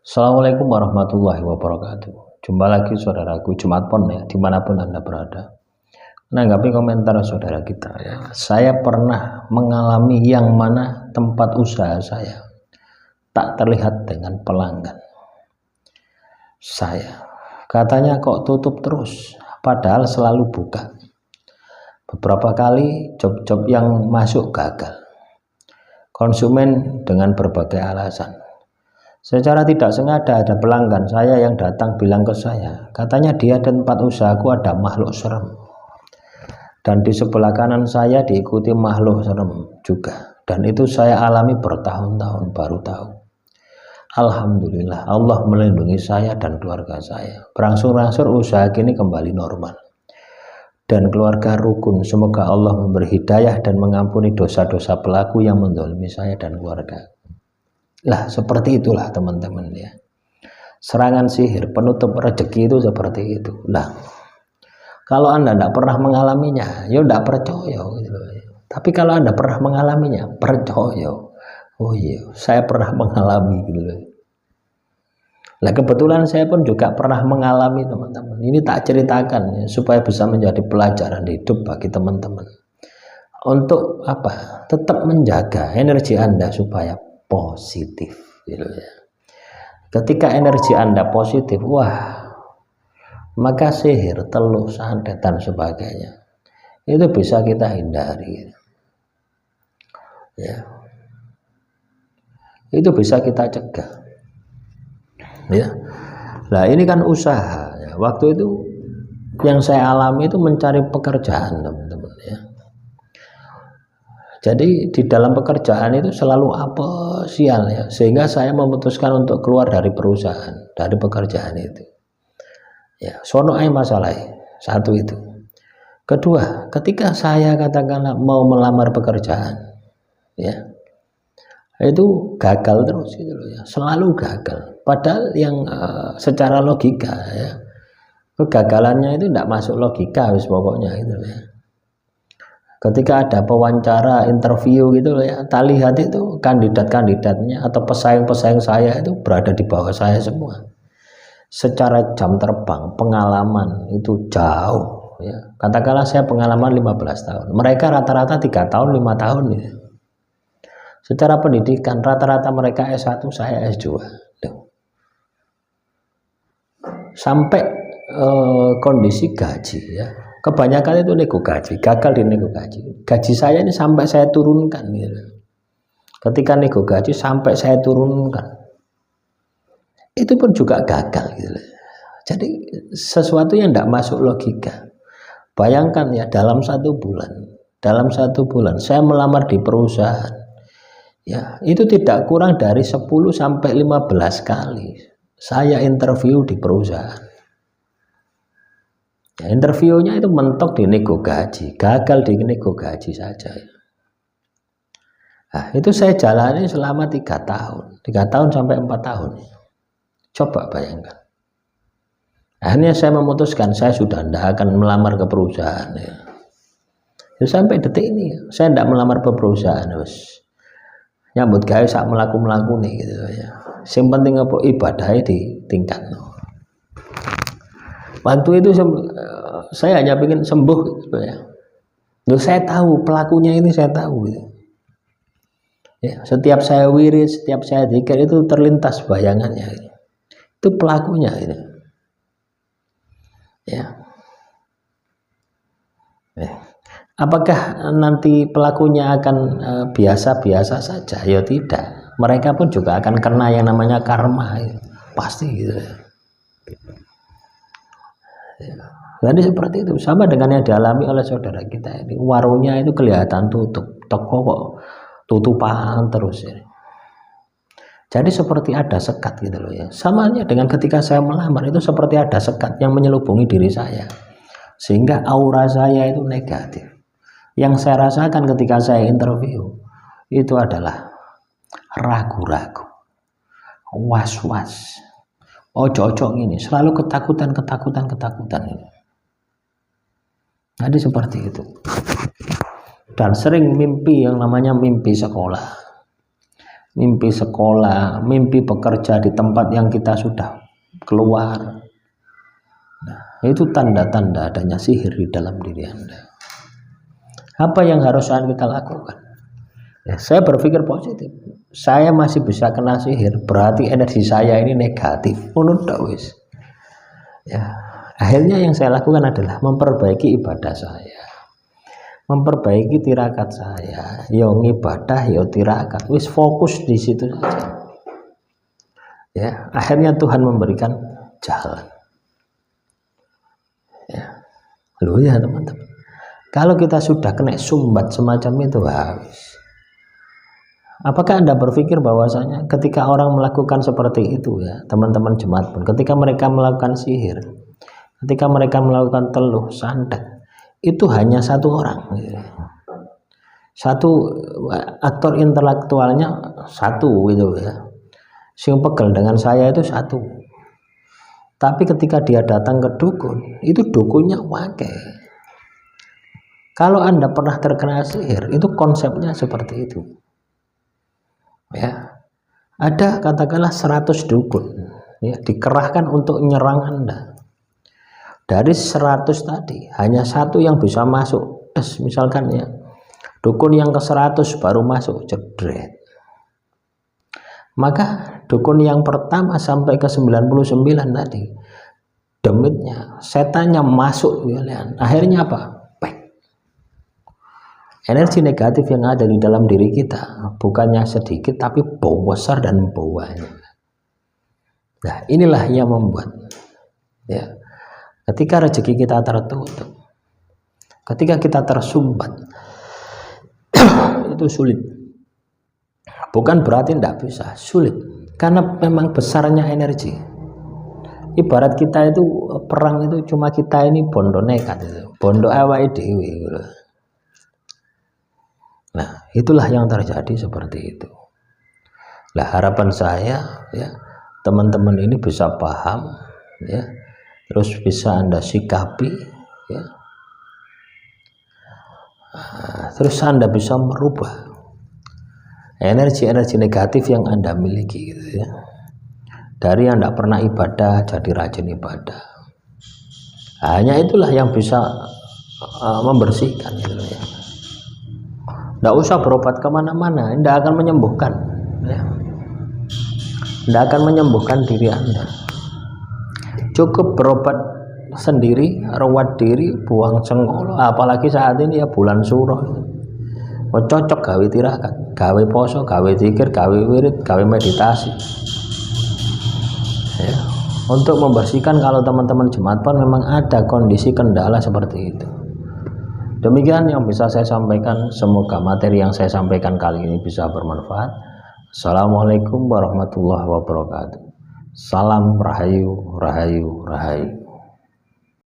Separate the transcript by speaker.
Speaker 1: Assalamualaikum warahmatullahi wabarakatuh. Jumpa lagi saudaraku Jumat Pon ya, dimanapun Anda berada. Menanggapi komentar saudara kita ya, saya pernah mengalami yang mana tempat usaha saya tak terlihat dengan pelanggan. Saya katanya kok tutup terus, padahal selalu buka. Beberapa kali job-job yang masuk gagal. Konsumen dengan berbagai alasan. Secara tidak sengaja ada pelanggan saya yang datang bilang ke saya, katanya dia dan tempat usahaku ada makhluk serem. Dan di sebelah kanan saya diikuti makhluk serem juga. Dan itu saya alami bertahun-tahun baru tahu. Alhamdulillah Allah melindungi saya dan keluarga saya. Berangsur-angsur usaha kini kembali normal. Dan keluarga rukun, semoga Allah memberi hidayah dan mengampuni dosa-dosa pelaku yang menzalimi saya dan keluarga. Lah seperti itulah teman-teman ya, serangan sihir penutup rezeki itu seperti itu lah. Kalau Anda tidak pernah mengalaminya ya tidak percaya gitu. Tapi kalau Anda pernah mengalaminya percaya, oh iya saya pernah mengalami gitu. Lah kebetulan saya pun juga pernah mengalami teman-teman. Ini tak ceritakan ya, supaya bisa menjadi pelajaran hidup bagi teman-teman untuk apa, tetap menjaga energi Anda supaya positif gitu ya. Ketika energi Anda positif, wah, maka sihir, teluh, santet dan sebagainya itu bisa kita hindari ya. Itu bisa kita cegah ya. Nah ini kan usaha ya. Waktu itu yang saya alami itu mencari pekerjaan teman-teman ya. Jadi di dalam pekerjaan itu selalu apa sial ya, sehingga saya memutuskan untuk keluar dari perusahaan, dari pekerjaan itu. Ya, sono ai masalah satu itu. Kedua, ketika saya katakanlah mau melamar pekerjaan, ya, itu gagal terus gitu loh ya, selalu gagal. Padahal yang secara logika ya, kegagalannya itu tidak masuk logika, wis pokoknya itu ya. Ketika ada pewawancara, interview gitu ya, tak lihat itu kandidat-kandidatnya atau pesaing-pesaing saya itu berada di bawah saya semua. Secara jam terbang, pengalaman itu jauh ya. Katakanlah saya pengalaman 15 tahun. Mereka rata-rata 3 tahun, 5 tahun ya. Secara pendidikan rata-rata mereka S1, saya S2. Sampai kondisi gaji ya. Kebanyakan itu nego gaji, gagal di nego gaji. Gaji saya ini sampai saya turunkan gitu. Ketika nego gaji sampai saya turunkan, itu pun juga gagal gitu. Jadi sesuatu yang tidak masuk logika. Bayangkan ya, dalam satu bulan saya melamar di perusahaan ya, itu tidak kurang dari 10 sampai 15 kali saya interview di perusahaan. Ya, interviewnya itu mentok di nego gaji, gagal di nego gaji saja. Nah, itu saya jalani selama 3 tahun sampai 4 tahun. Coba bayangkan. Akhirnya saya memutuskan saya sudah tidak akan melamar ke perusahaan. Ya. Sampai detik ini saya tidak melamar ke perusahaan. Nyambut gawe sak melaku nih gitu ya. Yang penting apa ibadahnya ditingkat. Waktu itu saya hanya ingin sembuh gitu ya. Loh, saya tahu pelakunya ini, saya tahu gitu. Ya, setiap saya wirid, setiap saya zikir itu terlintas bayangannya gitu. Itu pelakunya gitu. Ya. Apakah nanti pelakunya akan biasa-biasa saja? Ya tidak. Mereka pun juga akan kena yang namanya karma gitu. Pasti gitu ya. Jadi seperti itu, sama dengan yang dialami oleh saudara kita ini. Warungnya itu kelihatan tutup, toko kok tutupan terus ya. Jadi seperti ada sekat gitu loh ya. Samanya dengan ketika saya melamar itu seperti ada sekat yang menyelubungi diri saya, sehingga aura saya itu negatif. Yang saya rasakan ketika saya interview itu adalah ragu-ragu, was-was. Ojo-ojo ini selalu ketakutan ini. Jadi seperti itu. Dan sering mimpi yang namanya mimpi sekolah. mimpi sekolah, mimpi bekerja di tempat yang kita sudah keluar. Nah, itu tanda-tanda adanya sihir di dalam diri Anda. Apa yang harus kita lakukan? Ya, saya berpikir positif. Saya masih bisa kena sihir, berarti energi saya ini negatif. Menurut wis. Ya, akhirnya yang saya lakukan adalah memperbaiki ibadah saya, memperbaiki tirakat saya. Yo ibadah, yo tirakat. Wis fokus di situ saja. Ya, akhirnya Tuhan memberikan jalan. Ya, loh ya teman-teman. Kalau kita sudah kena sumbat semacam itu, habis. Apakah Anda berpikir bahwasanya ketika orang melakukan seperti itu, ya teman-teman jemaat pun, ketika mereka melakukan sihir, ketika mereka melakukan teluh, santet, itu hanya satu orang, satu aktor intelektualnya satu gitu ya, sing pegel dengan saya itu satu. Tapi ketika dia datang ke dukun, itu dukunnya wakil. Kalau Anda pernah terkena sihir, itu konsepnya seperti itu. Ya. Ada katakanlah 100 dukun, ya, dikerahkan untuk menyerang Anda. Dari 100 tadi, hanya satu yang bisa masuk. Misalkan ya, dukun yang ke-100 baru masuk, jedret. Maka dukun yang pertama sampai ke 99 tadi, demitnya, setannya masuk, ya, akhirnya apa? Energi negatif yang ada di dalam diri kita bukannya sedikit, tapi besar dan banyak. Nah, inilah yang membuat, ya, ketika rezeki kita tertutup, ketika kita tersumbat, itu sulit. Bukan berarti tidak bisa, sulit, karena memang besarnya energi. Ibarat kita itu perang itu cuma kita ini bondo nekat, bondo awake dhewe gitu. Nah, itulah yang terjadi seperti itu. Nah, harapan saya, ya, teman-teman ini bisa paham, ya, terus bisa Anda sikapi, ya, terus Anda bisa merubah energi-energi negatif yang Anda miliki, gitu ya. Dari yang tidak pernah ibadah jadi rajin ibadah. Hanya itulah yang bisa membersihkan, gitu ya. Tidak usah berobat kemana-mana, tidak akan menyembuhkan, ya. Tidak akan menyembuhkan diri Anda. Cukup berobat sendiri, rawat diri, buang cengkol. Apalagi saat ini ya bulan suro, cocok gawe tirakat, gawe poso, gawe zikir, gawe wirid, gawe meditasi, ya. Untuk membersihkan, kalau teman-teman jemaat pun memang ada kondisi kendala seperti itu. Demikian yang bisa saya sampaikan. Semoga materi yang saya sampaikan kali ini bisa bermanfaat. Assalamualaikum warahmatullahi wabarakatuh. Salam rahayu, rahayu, rahayu.